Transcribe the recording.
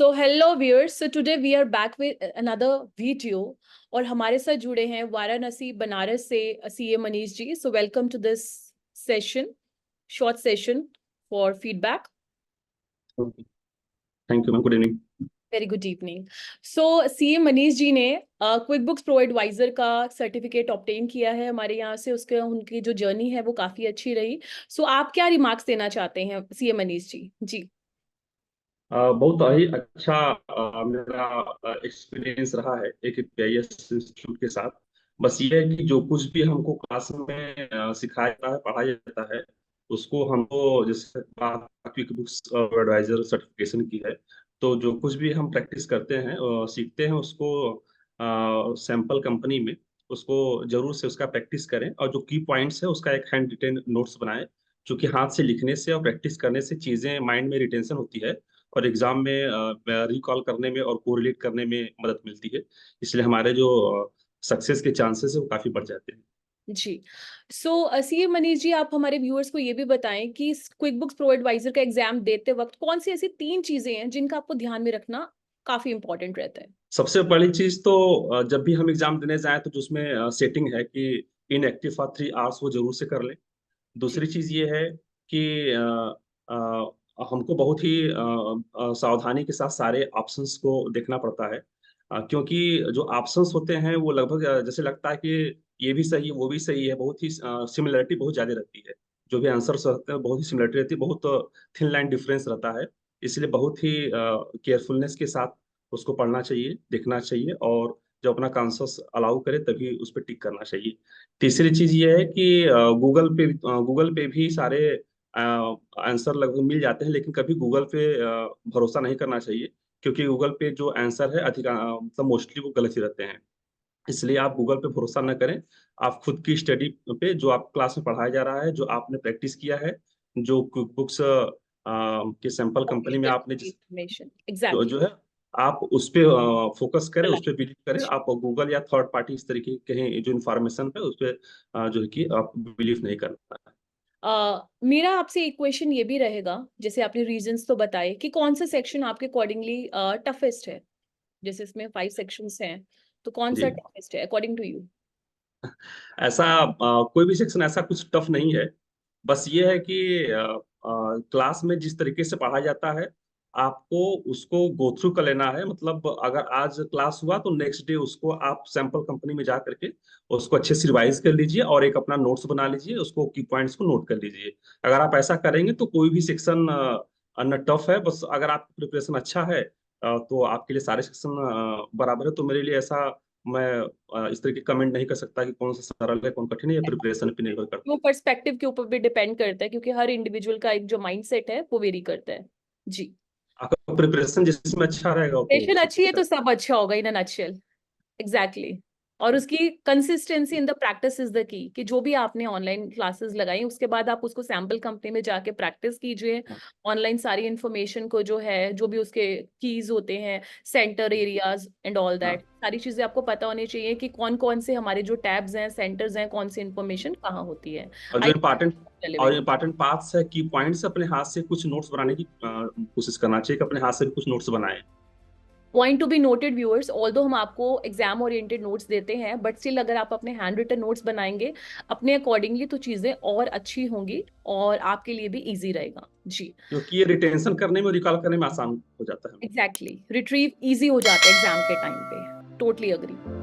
So hello viewers, so today we are back with another video और हमारे साथ जुड़े हैं वाराणसी बनारस से CA Manish ji. So welcome to this session, short session for feedback. Thank you ma'am. Good evening. Very good evening. So CA Manish ji ने QuickBooks Pro Advisor का certificate obtain किया है हमारे यहाँ से. उसके उनकी जो जर्नी है वो काफी अच्छी रही. So आप क्या रिमार्क्स देना चाहते हैं सीए मनीष जी? जी. बहुत ही अच्छा मेरा एक्सपीरियंस रहा है एक पीआईएस इंस्टीट्यूट के साथ. बस ये है कि जो कुछ भी हमको क्लास में सिखाया जाता है, पढ़ाया जाता है, उसको हमको जैसे क्विक बुक्स एडवाइजर सर्टिफिकेशन की है, तो जो कुछ भी हम प्रैक्टिस करते हैं सीखते हैं उसको सैंपल कंपनी में उसको जरूर से उसका प्रैक्टिस करें, और जो की पॉइंट्स है उसका एक हैंड रिटेन नोट्स बनाएं, क्योंकि हाथ से लिखने से और प्रैक्टिस करने से चीजें माइंड में रिटेंशन होती है और एग्जाम में रिकॉल करने में और कोरिलेट करने में मदद मिलती है. इसलिए हमारे जो सक्सेस के चांसेस है वो काफी बढ़ जाते हैं. जी. सो सीए मनीष जी, आप हमारे व्यूअर्स को ये भी बताएं कि क्विक बुक्स प्रो एडवाइजर का एग्जाम देते वक्त कौन सी ऐसी 3 चीजें हैं जिनका आपको ध्यान में रखना काफी इंपॉर्टेंट रहता है? सबसे बड़ी चीज तो जब भी हम एग्जाम देने जाएं तो जो उसमें सेटिंग है कि इनएक्टिव फॉर 3 आवर्स वो जरूर से कर लें. जी. दूसरी चीज ये है कि हमको बहुत ही सावधानी के साथ सारे ऑप्शंस को देखना पड़ता है, क्योंकि जो ऑप्शंस होते हैं वो लगभग जैसे लगता है कि ये भी सही है वो भी सही है, बहुत ही सिमिलरिटी बहुत ज्यादा रहती है. जो भी आंसर्स रहते हैं बहुत ही सिमिलरिटी रहती है, बहुत थिन लाइन डिफरेंस रहता है. इसलिए बहुत ही केयरफुलनेस के साथ उसको पढ़ना चाहिए, देखना चाहिए, और जब अपना कॉन्सेप्ट अलाउ करे तभी उस पर टिक करना चाहिए. तीसरी चीज ये है कि गूगल पे भी सारे आंसर लगभग मिल जाते हैं, लेकिन कभी गूगल पे भरोसा नहीं करना चाहिए, क्योंकि गूगल पे जो आंसर है मतलब मोस्टली वो गलत ही रहते हैं. इसलिए आप गूगल पे भरोसा न करें. आप खुद की स्टडी पे जो आप क्लास में पढ़ाया जा रहा है, जो आपने प्रैक्टिस किया है, जो क्विक बुक्स के सैंपल कंपनी में आपने इंफॉर्मेशन जो एग्जैक्टली. जो है आप उस पे फोकस करें, उस पे बिलीव करें. जी. आप गूगल या थर्ड पार्टी इस तरीके के कहीं जो इन्फॉर्मेशन है उस पे जो है कि आप बिलीव नहीं करना है. मेरा आपसे एक क्वेश्चन ये भी रहेगा, जैसे आपने रीजंस तो बताए कि कौन सा सेक्शन आपके अकॉर्डिंगली टफेस्ट है. जैसे इसमें 5 सेक्शंस हैं, तो कौन सा जी. टफेस्ट है अकॉर्डिंग टू यू? ऐसा कोई भी सेक्शन ऐसा कुछ टफ नहीं है. बस ये है कि क्लास में जिस तरीके से पढ़ाया जाता है आपको उसको गो थ्रू कर लेना है. मतलब अगर आज क्लास हुआ तो नेक्स्ट डे उसको आप सैंपल कंपनी में जा करके उसको अच्छे से रिवाइज कर लीजिए और एक अपना नोट्स बना लीजिए, उसको की पॉइंट्स को नोट कर लीजिए. अगर आप ऐसा करेंगे तो कोई भी सेक्शन न टफ है. बस अगर आपका प्रिपरेशन अच्छा है तो आपके लिए सारे सेक्शन बराबर है. तो मेरे लिए ऐसा मैं इस तरीके कमेंट नहीं कर सकता कि कौन सा सरल है कौन कठिन है, या प्रिपरेशन पे निर्भर करता वो पर्सपेक्टिव के ऊपर भी डिपेंड करता है, क्योंकि हर इंडिविजुअल का एक जो माइंडसेट है वो वेरी करता है. जी. है. आपका प्रिपरेशन जिसमें अच्छा रहेगा तो सेशन अच्छी है अच्छा. तो सब अच्छा होगा इन अ नटशेल. एग्जैक्टली. और उसकी consistency in the practice is the key, कि जो भी आपने ऑनलाइन क्लासेस लगाई उसके बाद आप उसको सैम्पल कंपनी में जाके प्रैक्टिस कीजिए. ऑनलाइन सारी इंफॉर्मेशन को जो है, जो भी उसके कीज होते हैं, centre areas and all that, सारी चीजें आपको पता होनी चाहिए कि कौन कौन से हमारे जो टैब्स हैं, सेंटर्स हैं, कौन सी इंफॉर्मेशन कहाँ होती है. और जो आई इम्पोर्टेंट पार्ट्स है, की पॉइंट्स, अपने हाथ से कुछ नोट्स बनाने की कोशिश करना चाहिए कि अपने हाथ से भी कुछ नोट्स बनाएं. Point to be noted viewers, although हम आपको एग्जाम ओरिएंटेड नोट्स देते हैं, बट स्टिल अगर आप अपने हैंड रिटन नोट्स बनाएंगे अपने अकॉर्डिंगली तो चीजें और अच्छी होंगी और आपके लिए भी इजी रहेगा. जी. क्योंकि ये रिटेंशन करने में और रिकॉल करने में आसान हो जाता है. एग्जैक्टली. रिट्रीव इजी हो जाता है एग्जाम के टाइम पे. Totally agree.